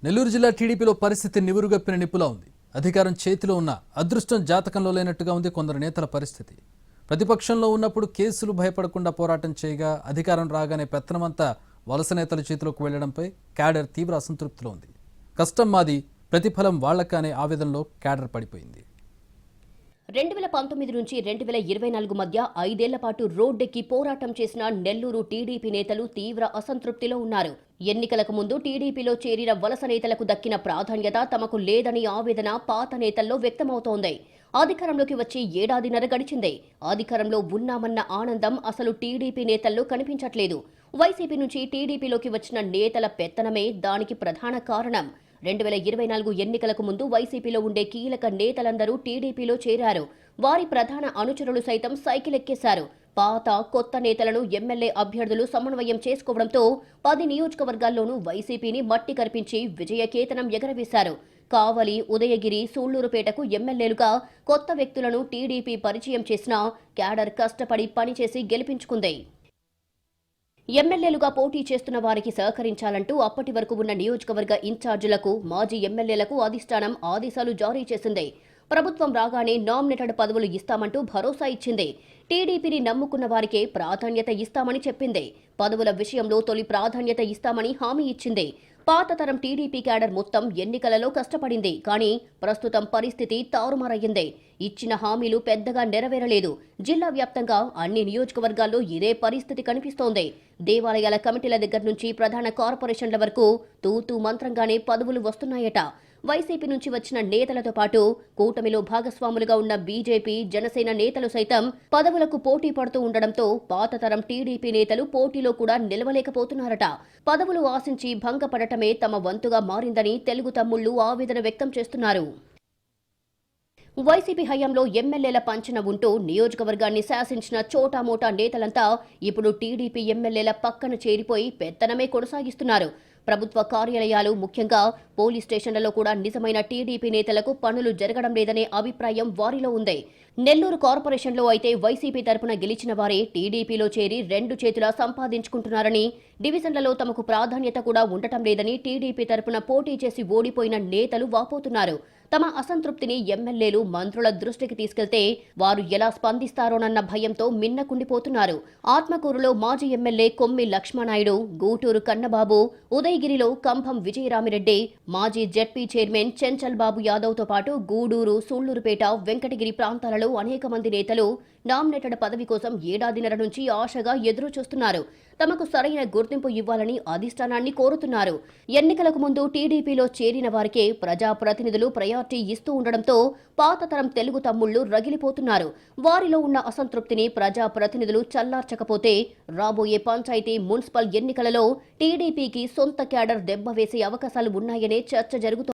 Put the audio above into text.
నెల్లూరు జిల్లా టీడీపీలో పరిస్థితి నివురుగప్పిన నిప్పులా ఉంది. అధికారం చేతిలో ఉన్న అదృష్టం జాతకంలో లేనట్టుగా ఉంది కొందరు నేతల పరిస్థితి. ప్రతిపక్షంలో ఉన్నప్పుడు కేసులు భయపడకుండా పోరాటం చేయగా అధికారం రాగానే పెత్తనమంతా వలస నేతల చేతిలోకి వెళ్లడంపై క్యాడర్ తీవ్ర అసంతృప్తిలో ఉంది. కష్టం మాది, ప్రతిఫలం వాళ్లకానే ఆవేదనలో క్యాడర్ పడిపోయింది. 2019 నుంచి 2024 మధ్య 5 ఏళ్ల పాటు రోడ్డెక్కి పోరాటం చేసిన నెల్లూరు టీడీపీ నేతలు తీవ్ర అసంతృప్తిలో ఉన్నారు. ఎన్నికలకు ముందు టీడీపీలో చేరిన వలస నేతలకు దక్కిన ప్రాధాన్యత తమకు లేదని ఆవేదన పాత నేతల్లో వ్యక్తమవుతోంది. అధికారంలోకి వచ్చి ఏడాదిన్నర గడిచింది. అధికారంలో ఉన్నామన్న ఆనందం అసలు టీడీపీ నేతల్లో కనిపించట్లేదు. వైసీపీ నుంచి టీడీపీలోకి వచ్చిన నేతల పెత్తనమే దానికి ప్రధాన కారణం. 2024 ఎన్నికలకు ముందు వైసీపీలో ఉండే కీలక నేతలందరూ టీడీపీలో చేరారు. వారి ప్రధాన అనుచరులు సైతం సైకిల్ ఎక్కేశారు. పాత కొత్త నేతలను ఎమ్మెల్యే అభ్యర్థులు సమన్వయం చేసుకోవడంతో 10 నియోజకవర్గాల్లోనూ వైసీపీని మట్టి కరిపించి విజయకేతనం ఎగరవేశారు. కావలి, ఉదయగిరి, సూళ్లూరుపేటకు ఎమ్మెల్యేలుగా కొత్త వ్యక్తులను టీడీపీ పరిచయం చేసినా క్యాడర్ కష్టపడి పనిచేసి గెలిపించుకుంది. ఎమ్మెల్యేలుగా పోటీ చేస్తున్న వారికి సహకరించాలంటూ అప్పటి వరకు ఉన్న నియోజకవర్గ ఇన్ఛార్జీలకు, మాజీ ఎమ్మెల్యేలకు అధిష్టానం ఆదేశాలు జారీ చేసింది. ప్రభుత్వం రాగానే నామినేటెడ్ పదవులు ఇస్తామంటూ భరోసా ఇచ్చింది. టీడీపీని నమ్ముకున్న వారికే ప్రాధాన్యత ఇస్తామని చెప్పింది. పదవుల విషయంలో తొలి ప్రాధాన్యత ఇస్తామని హామీ ఇచ్చింది. పాత తరం టీడీపీ క్యాడర్ మొత్తం ఎన్నికలలో కష్టపడింది. కానీ ప్రస్తుతం పరిస్థితి తారుమారయ్యింది. ఇచ్చిన హామీలు పెద్దగా నెరవేరలేదు. జిల్లా వ్యాప్తంగా అన్ని నియోజకవర్గాల్లో ఇదే పరిస్థితి కనిపిస్తోంది. దేవాలయాల కమిటీల దగ్గర నుంచి ప్రధాన కార్పొరేషన్ల వరకు తూతూ మంత్రంగానే పదవులు వస్తున్నాయట. వైసీపీ నుంచి వచ్చిన నేతలతో పాటు కూటమిలో భాగస్వాములుగా ఉన్న బీజేపీ, జనసేన నేతలు సైతం పదవులకు పోటీ పడుతూ ఉండడంతో పాత తరం టీడీపీ నేతలు పోటీలో కూడా నిలవలేకపోతున్నారట. పదవులు ఆశించి భంగపడటమే తమ వంతుగా మారిందని తెలుగు తమ్ముళ్లు ఆవేదన వ్యక్తం చేస్తున్నారు. వైసీపీ హయాంలో ఎమ్మెల్యేల పంచన ఉంటూ నియోజకవర్గాన్ని శాసించిన చోటామోటా నేతలంతా ఇప్పుడు టీడీపీ ఎమ్మెల్యేల పక్కన చేరిపోయి పెత్తనమే కొనసాగిస్తున్నారు. ప్రభుత్వ కార్యాలయాలు, ముఖ్యంగా పోలీస్ స్టేషన్లలో కూడా నిజమైన టీడీపీ నేతలకు పనులు జరగడం లేదనే అభిప్రాయం వారిలో ఉంది. నెల్లూరు కార్పొరేషన్లో అయితే వైసీపీ తరపున గెలిచిన వారే టీడీపీలో చేరి 2 చేతులా సంపాదించుకుంటున్నారని, డివిజన్లలో తమకు ప్రాధాన్యత కూడా ఉండటం లేదని టీడీపీ తరపున పోటీ చేసి ఓడిపోయిన నేతలు వాపోతున్నారు. తమ అసంతృప్తిని ఎమ్మెల్యేలు, మంత్రుల దృష్టికి తీసుకెళ్తే వారు ఎలా స్పందిస్తారోనన్న భయంతో మిన్నకుండిపోతున్నారు. ఆత్మకూరులో మాజీ ఎమ్మెల్యే కొమ్మి లక్ష్మణాయుడు, గూటూరు కన్నబాబు, ఉదయగిరిలో కంభం విజయరామిరెడ్డి, మాజీ జెడ్పీ చైర్మన్ చెంచల్ బాబు యాదవ్తో పాటు గూడూరు, సూళ్లూరుపేట, వెంకటగిరి ప్రాంతాలలో అనేక మంది నేతలు నామినేటెడ్ పదవి కోసం ఏడాదిన్నర నుంచి ఆశగా ఎదురు చూస్తున్నారు. తమకు సరైన గుర్తింపు ఇవ్వాలని అధిష్టానాన్ని కోరుతున్నారు. ఎన్నికలకు ముందు టీడీపీలో చేరిన వారికే ప్రజాప్రతినిధులు ప్రయారిటీ ఇస్తూ ఉండడంతో పాత తరం తెలుగు తమ్ముళ్లు రగిలిపోతున్నారు. వారిలో ఉన్న అసంతృప్తిని ప్రజాప్రతినిధులు చల్లార్చకపోతే రాబోయే పంచాయతీ, మున్సిపల్ ఎన్నికలలో టీడీపీకి సొంత క్యాడర్ దెబ్బ వేసే అవకాశాలు ఉన్నాయనే చర్చ జరుగుతోంది.